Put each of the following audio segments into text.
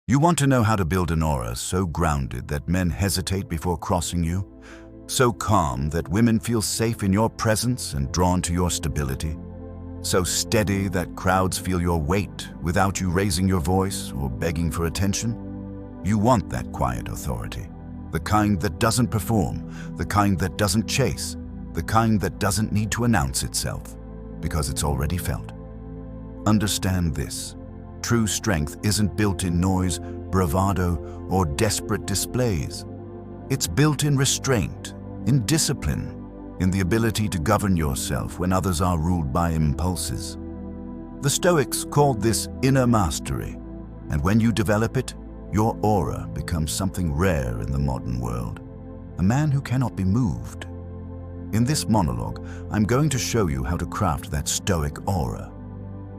You want to know how to build an aura so grounded that men hesitate before crossing you? So calm that women feel safe in your presence and drawn to your stability? So steady that crowds feel your weight without you raising your voice or begging for attention? You want that quiet authority, the kind that doesn't perform, the kind that doesn't chase, the kind that doesn't need to announce itself, because it's already felt. Understand this. True strength isn't built in noise, bravado, or desperate displays. It's built in restraint, in discipline, in the ability to govern yourself when others are ruled by impulses. The Stoics called this inner mastery, and when you develop it, your aura becomes something rare in the modern world, a man who cannot be moved. In this monologue, I'm going to show you how to craft that Stoic aura.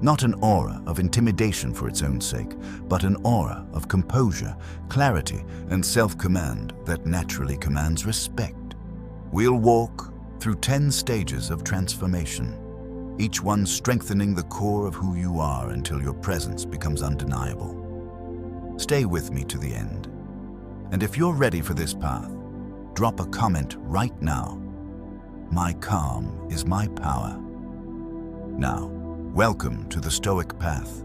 Not an aura of intimidation for its own sake, but an aura of composure, clarity, and self-command that naturally commands respect. We'll walk through 10 stages of transformation, each one strengthening the core of who you are until your presence becomes undeniable. Stay with me to the end. And if you're ready for this path, drop a comment right now. My calm is my power. Now, welcome to the Stoic path.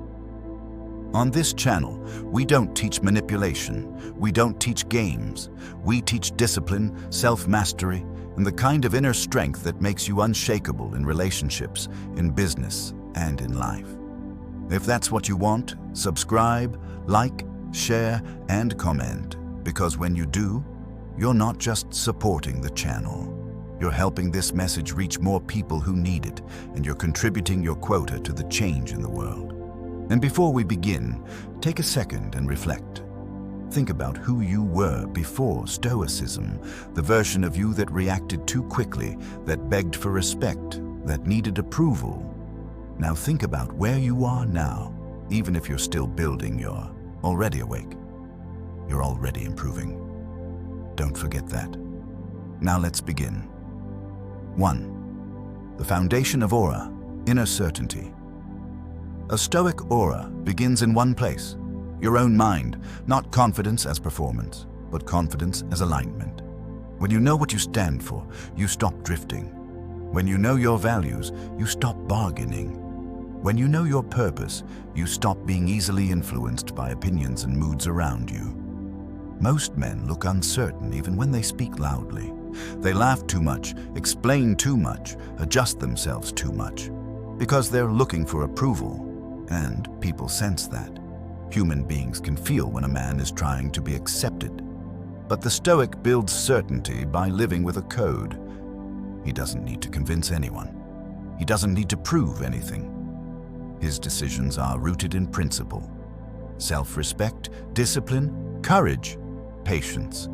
On this channel, we don't teach manipulation, we don't teach games, we teach discipline, self-mastery, and the kind of inner strength that makes you unshakable in relationships, in business, and in life. If that's what you want, subscribe, like, share, and comment, because when you do, you're not just supporting the channel. You're helping this message reach more people who need it, and you're contributing your quota to the change in the world. And before we begin, take a second and reflect. Think about who you were before Stoicism, the version of you that reacted too quickly, that begged for respect, that needed approval. Now think about where you are now, even if you're still building, you're already awake. You're already improving. Don't forget that. Now let's begin. 1. The foundation of aura, inner certainty. A Stoic aura begins in one place, your own mind, not confidence as performance, but confidence as alignment. When you know what you stand for, you stop drifting. When you know your values, you stop bargaining. When you know your purpose, you stop being easily influenced by opinions and moods around you. Most men look uncertain even when they speak loudly. They laugh too much, explain too much, adjust themselves too much, because they're looking for approval, and people sense that. Human beings can feel when a man is trying to be accepted. But the Stoic builds certainty by living with a code. He doesn't need to convince anyone. He doesn't need to prove anything. His decisions are rooted in principle. Self-respect, discipline, courage, patience.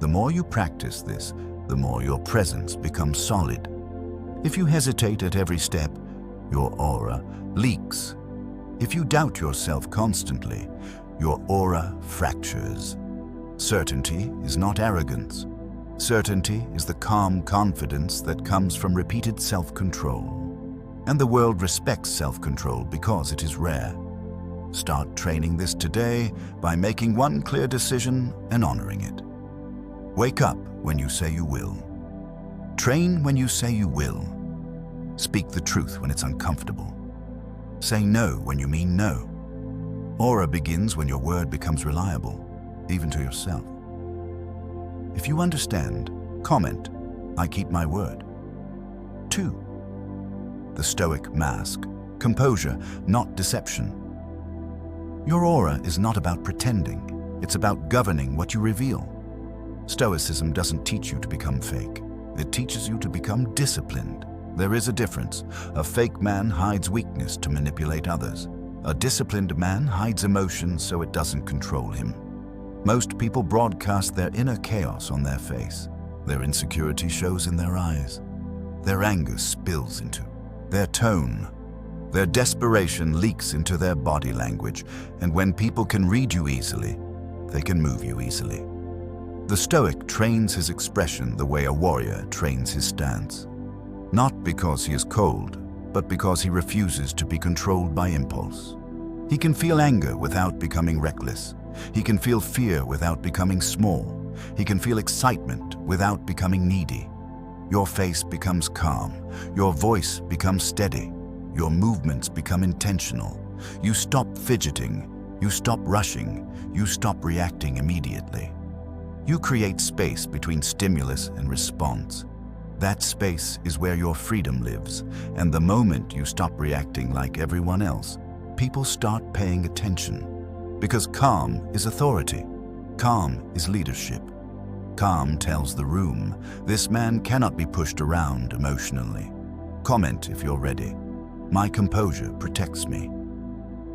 The more you practice this, the more your presence becomes solid. If you hesitate at every step, your aura leaks. If you doubt yourself constantly, your aura fractures. Certainty is not arrogance. Certainty is the calm confidence that comes from repeated self-control. And the world respects self-control because it is rare. Start training this today by making one clear decision and honoring it. Wake up when you say you will. Train when you say you will. Speak the truth when it's uncomfortable. Say no when you mean no. Aura begins when your word becomes reliable, even to yourself. If you understand, comment, I keep my word. 2. The Stoic mask, composure, not deception. Your aura is not about pretending, it's about governing what you reveal. Stoicism doesn't teach you to become fake. It teaches you to become disciplined. There is a difference. A fake man hides weakness to manipulate others. A disciplined man hides emotion so it doesn't control him. Most people broadcast their inner chaos on their face. Their insecurity shows in their eyes. Their anger spills into their tone. Their desperation leaks into their body language, and when people can read you easily, they can move you easily. The Stoic trains his expression the way a warrior trains his stance. Not because he is cold, but because he refuses to be controlled by impulse. He can feel anger without becoming reckless. He can feel fear without becoming small. He can feel excitement without becoming needy. Your face becomes calm. Your voice becomes steady. Your movements become intentional. You stop fidgeting. You stop rushing. You stop reacting immediately. You create space between stimulus and response. That space is where your freedom lives, and the moment you stop reacting like everyone else, people start paying attention. Because calm is authority. Calm is leadership. Calm tells the room, this man cannot be pushed around emotionally. Comment if you're ready. My composure protects me.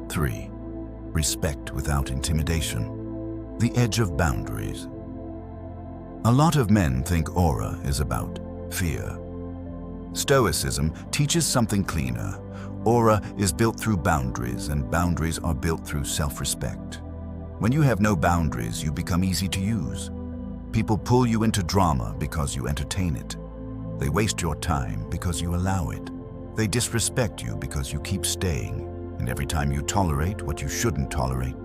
3. Respect without intimidation. The edge of boundaries. A lot of men think aura is about fear. Stoicism teaches something cleaner. Aura is built through boundaries, and boundaries are built through self-respect. When you have no boundaries, you become easy to use. People pull you into drama because you entertain it. They waste your time because you allow it. They disrespect you because you keep staying. And every time you tolerate what you shouldn't tolerate,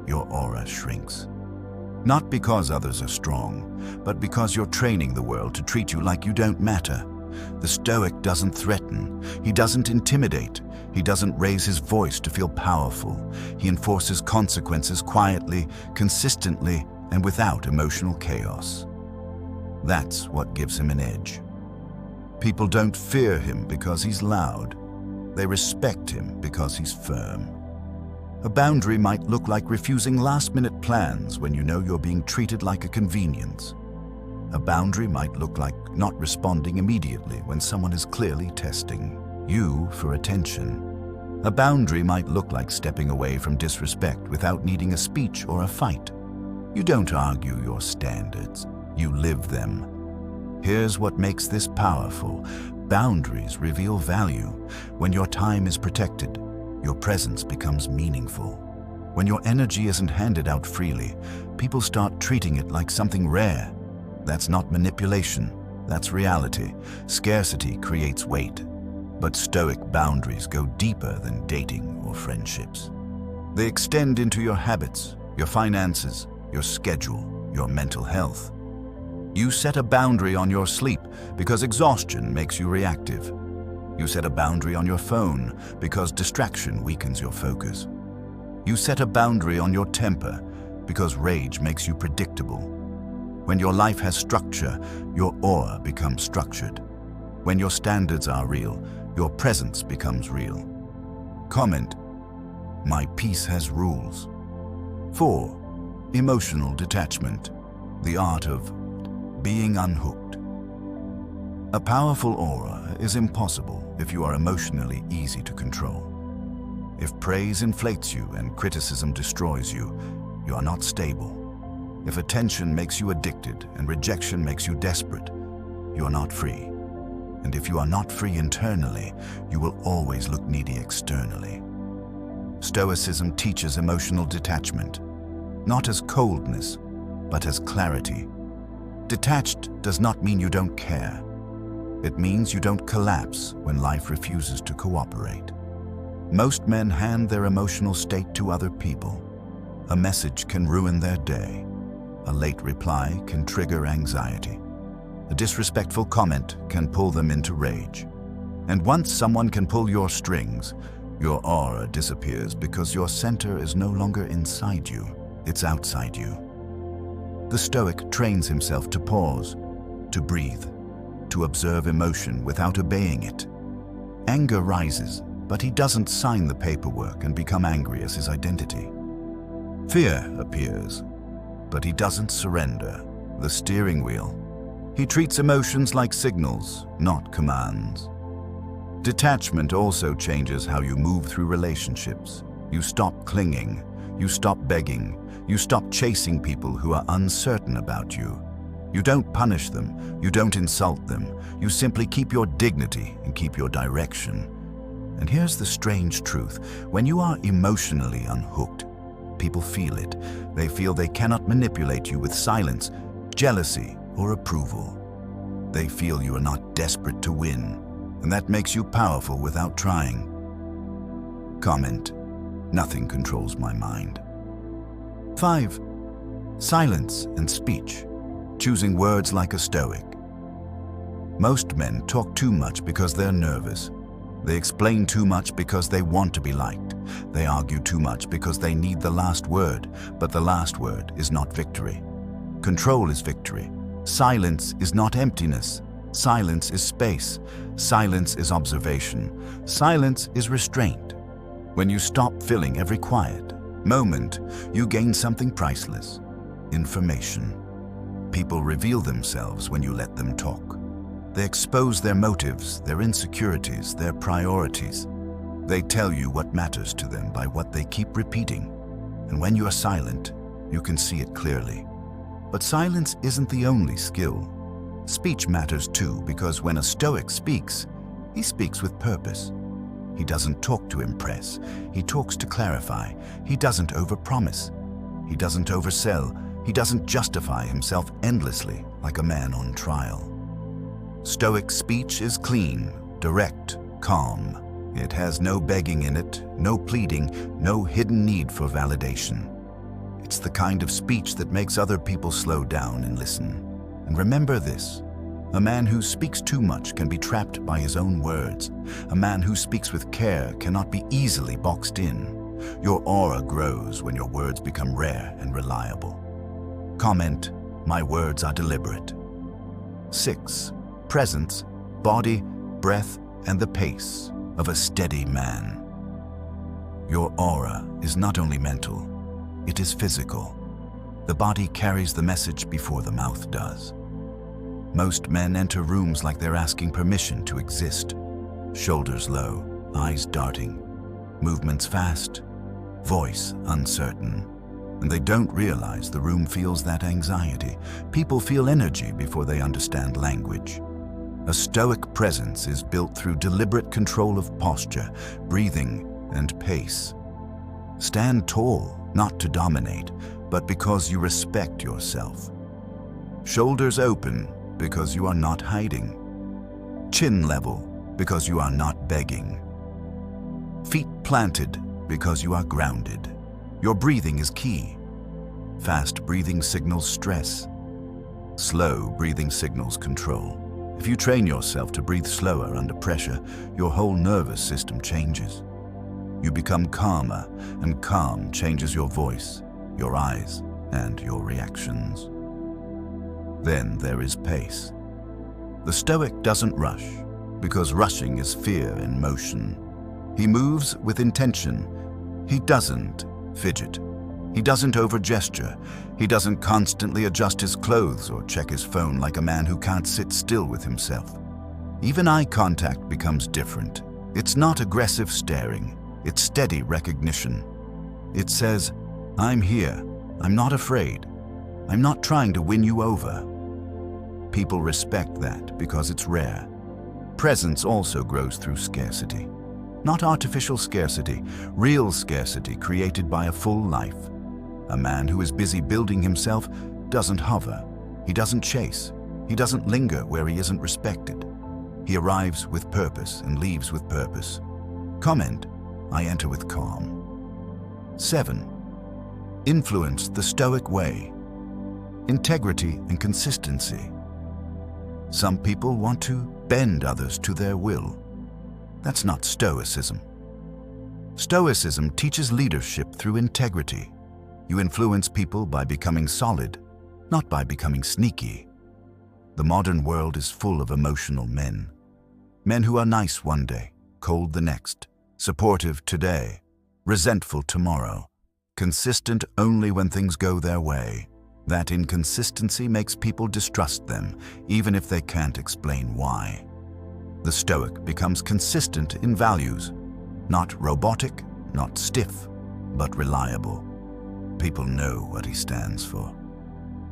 your aura shrinks. Not because others are strong, but because you're training the world to treat you like you don't matter. The Stoic doesn't threaten. He doesn't intimidate. He doesn't raise his voice to feel powerful. He enforces consequences quietly, consistently, and without emotional chaos. That's what gives him an edge. People don't fear him because he's loud. They respect him because he's firm. A boundary might look like refusing last-minute plans when you know you're being treated like a convenience. A boundary might look like not responding immediately when someone is clearly testing you for attention. A boundary might look like stepping away from disrespect without needing a speech or a fight. You don't argue your standards, you live them. Here's what makes this powerful. Boundaries reveal value. When your time is protected, your presence becomes meaningful. When your energy isn't handed out freely, people start treating it like something rare. That's not manipulation, that's reality. Scarcity creates weight. But Stoic boundaries go deeper than dating or friendships. They extend into your habits, your finances, your schedule, your mental health. You set a boundary on your sleep because exhaustion makes you reactive. You set a boundary on your phone because distraction weakens your focus. You set a boundary on your temper because rage makes you predictable. When your life has structure, your aura becomes structured. When your standards are real, your presence becomes real. Comment, my peace has rules. 4. Emotional detachment, the art of being unhooked. A powerful aura is impossible if you are emotionally easy to control. If praise inflates you and criticism destroys you, you are not stable. If attention makes you addicted and rejection makes you desperate, you are not free. And if you are not free internally, you will always look needy externally. Stoicism teaches emotional detachment, not as coldness, but as clarity. Detached does not mean you don't care. It means you don't collapse when life refuses to cooperate. Most men hand their emotional state to other people. A message can ruin their day. A late reply can trigger anxiety. A disrespectful comment can pull them into rage. And once someone can pull your strings, your aura disappears because your center is no longer inside you, it's outside you. The Stoic trains himself to pause, to breathe, to observe emotion without obeying it. Anger rises, but he doesn't sign the paperwork and become angry as his identity. Fear appears, but he doesn't surrender the steering wheel. He treats emotions like signals, not commands. Detachment also changes how you move through relationships. You stop clinging, you stop begging, you stop chasing people who are uncertain about you. You don't punish them, you don't insult them, you simply keep your dignity and keep your direction. And here's the strange truth. When you are emotionally unhooked, people feel it. They feel they cannot manipulate you with silence, jealousy, or approval. They feel you are not desperate to win, and that makes you powerful without trying. Comment, Nothing controls my mind. 5. Silence and speech. Choosing words like a Stoic. Most men talk too much because they're nervous. They explain too much because they want to be liked. They argue too much because they need the last word, but the last word is not victory. Control is victory. Silence is not emptiness. Silence is space. Silence is observation. Silence is restraint. When you stop filling every quiet moment, you gain something priceless: information. People reveal themselves when you let them talk. They expose their motives, their insecurities, their priorities. They tell you what matters to them by what they keep repeating. And when you are silent, you can see it clearly. But silence isn't the only skill. Speech matters too, because when a Stoic speaks, he speaks with purpose. He doesn't talk to impress. He talks to clarify. He doesn't overpromise. He doesn't oversell. He doesn't justify himself endlessly like a man on trial. Stoic speech is clean, direct, calm. It has no begging in it, no pleading, no hidden need for validation. It's the kind of speech that makes other people slow down and listen. And remember this: a man who speaks too much can be trapped by his own words. A man who speaks with care cannot be easily boxed in. Your aura grows when your words become rare and reliable. Comment: my words are deliberate. 6. Presence, body, breath, and the pace of a steady man. Your aura is not only mental, it is physical. The body carries the message before the mouth does. Most men enter rooms like they're asking permission to exist. Shoulders low, eyes darting, movements fast, voice uncertain. And they don't realize the room feels that anxiety. People feel energy before they understand language. A Stoic presence is built through deliberate control of posture, breathing, and pace. Stand tall, not to dominate, but because you respect yourself. Shoulders open, because you are not hiding. Chin level, because you are not begging. Feet planted, because you are grounded. Your breathing is key. Fast breathing signals stress. Slow breathing signals control. If you train yourself to breathe slower under pressure, your whole nervous system changes. You become calmer, and calm changes your voice, your eyes, and your reactions. Then there is pace. The Stoic doesn't rush, because rushing is fear in motion. He moves with intention. He doesn't fidget. He doesn't over-gesture. He doesn't constantly adjust his clothes or check his phone like a man who can't sit still with himself. Even eye contact becomes different. It's not aggressive staring. It's steady recognition. It says, I'm here. I'm not afraid. I'm not trying to win you over. People respect that because it's rare. Presence also grows through scarcity. Not artificial scarcity, real scarcity created by a full life. A man who is busy building himself doesn't hover. He doesn't chase. He doesn't linger where he isn't respected. He arrives with purpose and leaves with purpose. Comment: I enter with calm. 7. Influence the Stoic way. Integrity and consistency. Some people want to bend others to their will. That's not Stoicism. Stoicism teaches leadership through integrity. You influence people by becoming solid, not by becoming sneaky. The modern world is full of emotional men. Men who are nice one day, cold the next, supportive today, resentful tomorrow, consistent only when things go their way. That inconsistency makes people distrust them, even if they can't explain why. The Stoic becomes consistent in values, not robotic, not stiff, but reliable. People know what he stands for.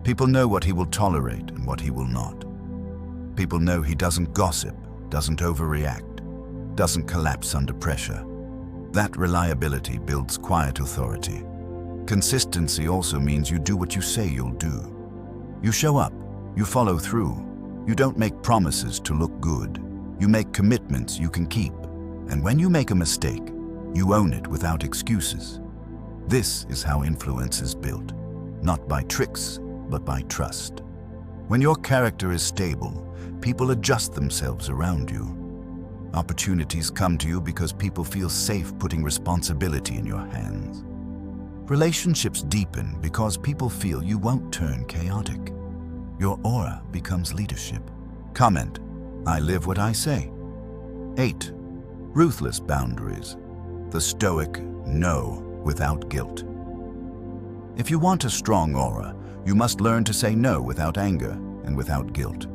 People know what he will tolerate and what he will not. People know he doesn't gossip, doesn't overreact, doesn't collapse under pressure. That reliability builds quiet authority. Consistency also means you do what you say you'll do. You show up, you follow through. You don't make promises to look good. You make commitments you can keep. And when you make a mistake, You own it without excuses. This is how influence is built, not by tricks, but by trust. When your character is stable, people adjust themselves around you. Opportunities come to you because people feel safe putting responsibility in your hands. Relationships deepen because people feel you won't turn chaotic. Your aura becomes leadership. Comment, I live what I say. 8. Ruthless boundaries. The Stoic no without guilt. If you want a strong aura, you must learn to say no without anger and without guilt.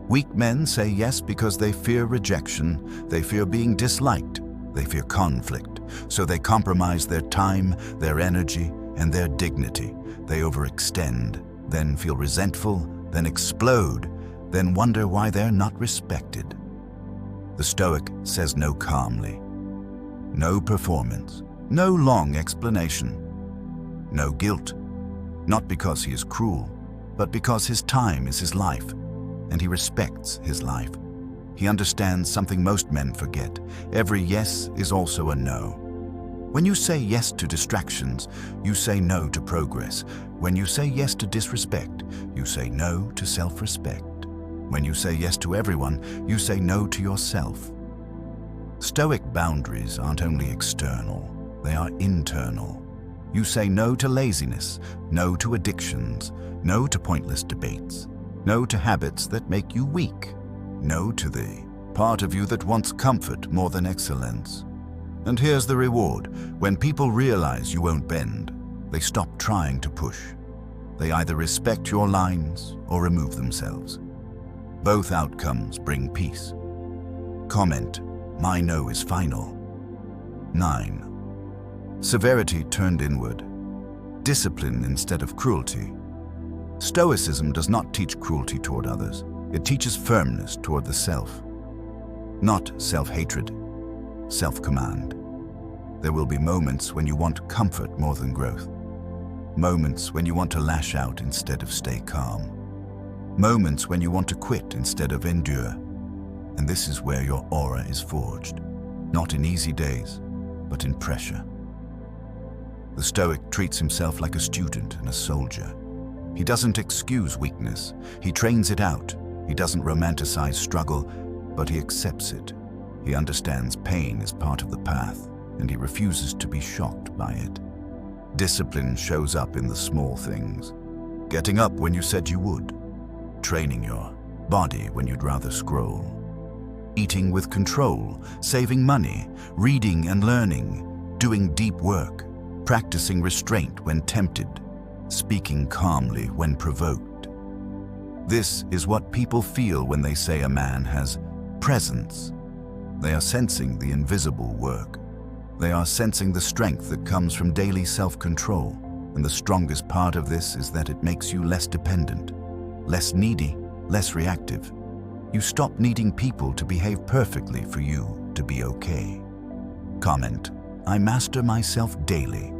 Weak men say yes because they fear rejection, they fear being disliked, they fear conflict, so they compromise their time, their energy, and their dignity. They overextend, then feel resentful, then explode, then wonder why they're not respected. The Stoic says no calmly. No performance, no long explanation. No guilt, not because he is cruel, but because his time is his life, and he respects his life. He understands something most men forget. Every yes is also a no. When you say yes to distractions, you say no to progress. When you say yes to disrespect, you say no to self-respect. When you say yes to everyone, you say no to yourself. Stoic boundaries aren't only external, they are internal. You say no to laziness, no to addictions, no to pointless debates, no to habits that make you weak, no to the part of you that wants comfort more than excellence. And here's the reward. When people realize you won't bend, they stop trying to push. They either respect your lines or remove themselves. Both outcomes bring peace. Comment, my no is final. 9. Severity turned inward. Discipline instead of cruelty. Stoicism does not teach cruelty toward others. It teaches firmness toward the self. Not self-hatred, self-command. There will be moments when you want comfort more than growth. Moments when you want to lash out instead of stay calm. Moments when you want to quit instead of endure. And this is where your aura is forged. Not in easy days, but in pressure. The Stoic treats himself like a student and a soldier. He doesn't excuse weakness. He trains it out. He doesn't romanticize struggle, but he accepts it. He understands pain is part of the path, and he refuses to be shocked by it. Discipline shows up in the small things. Getting up when you said you would. Training your body when you'd rather scroll. Eating with control, saving money, reading and learning, doing deep work, practicing restraint when tempted, speaking calmly when provoked. This is what people feel when they say a man has presence. They are sensing the invisible work. They are sensing the strength that comes from daily self-control, and the strongest part of this is that it makes you less dependent, less needy, less reactive. You stop needing people to behave perfectly for you to be okay. Comment, I master myself daily.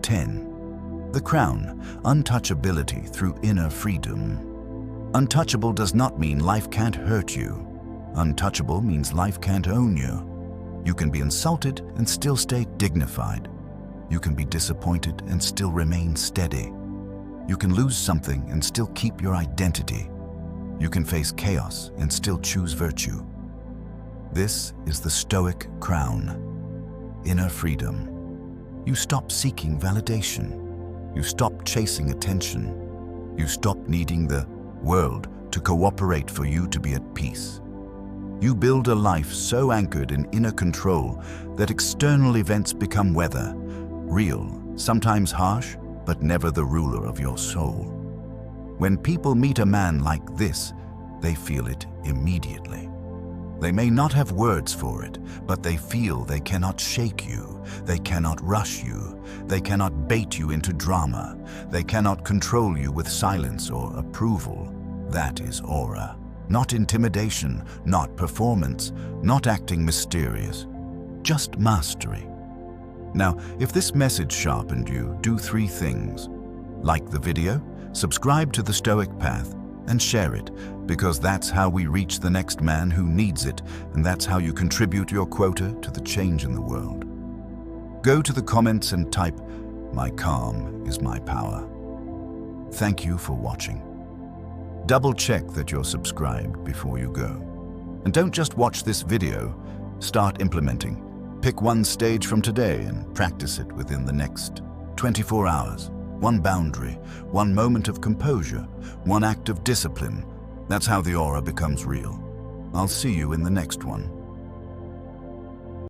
10. The crown, untouchability through inner freedom. Untouchable does not mean life can't hurt you. Untouchable means life can't own you. You can be insulted and still stay dignified. You can be disappointed and still remain steady. You can lose something and still keep your identity. You can face chaos and still choose virtue. This is the Stoic crown. Inner freedom. You stop seeking validation. You stop chasing attention. You stop needing the world to cooperate for you to be at peace. You build a life so anchored in inner control that external events become weather, real, sometimes harsh, but never the ruler of your soul. When people meet a man like this, they feel it immediately. They may not have words for it, but they feel they cannot shake you, they cannot rush you, they cannot bait you into drama, they cannot control you with silence or approval. That is aura. Not intimidation, not performance, not acting mysterious, just mastery. Now, if this message sharpened you, do 3 things. Like the video, subscribe to the Stoic Path, and share it, because that's how we reach the next man who needs it, and that's how you contribute your quota to the change in the world. Go to the comments and type, "My calm is my power." Thank you for watching. Double check that you're subscribed before you go. And don't just watch this video, start implementing. Pick one stage from today and practice it within the next 24 hours. One boundary, one moment of composure, one act of discipline. That's how the aura becomes real. I'll see you in the next one.